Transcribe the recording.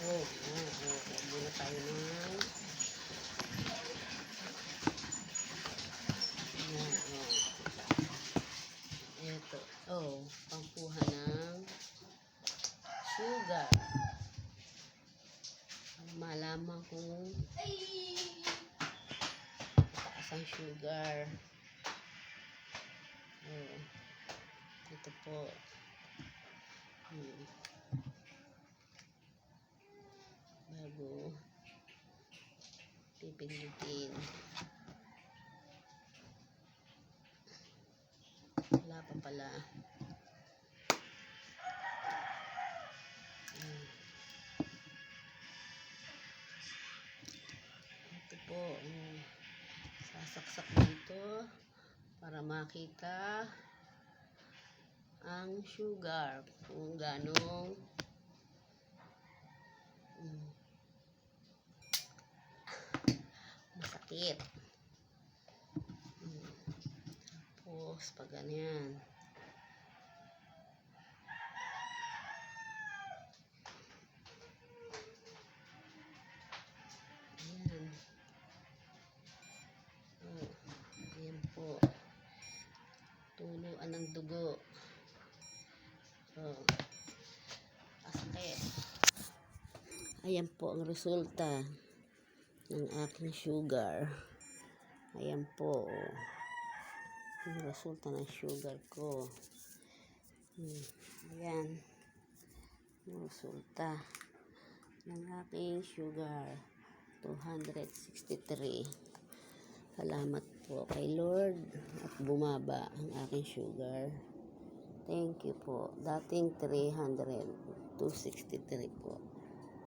Muna tayo ng ito. Pangkuha ng sugar. Malaman kung taas ang sugar. Ito po. Bago pipindutin. Wala pa pala. Ito po. Sasaksak dito para makita ang sugar kung ganong masakit. Tapos pag ganyan, ayan po, tuluan ng dugo. Masakit. Ayan po ang resulta ng aking sugar. Ayan po ang resulta ng sugar ko. Ayan ang resulta ng aking sugar, 263. Salamat po kay Lord at bumaba ang aking sugar. Thank you po. Dating 300, 263 po.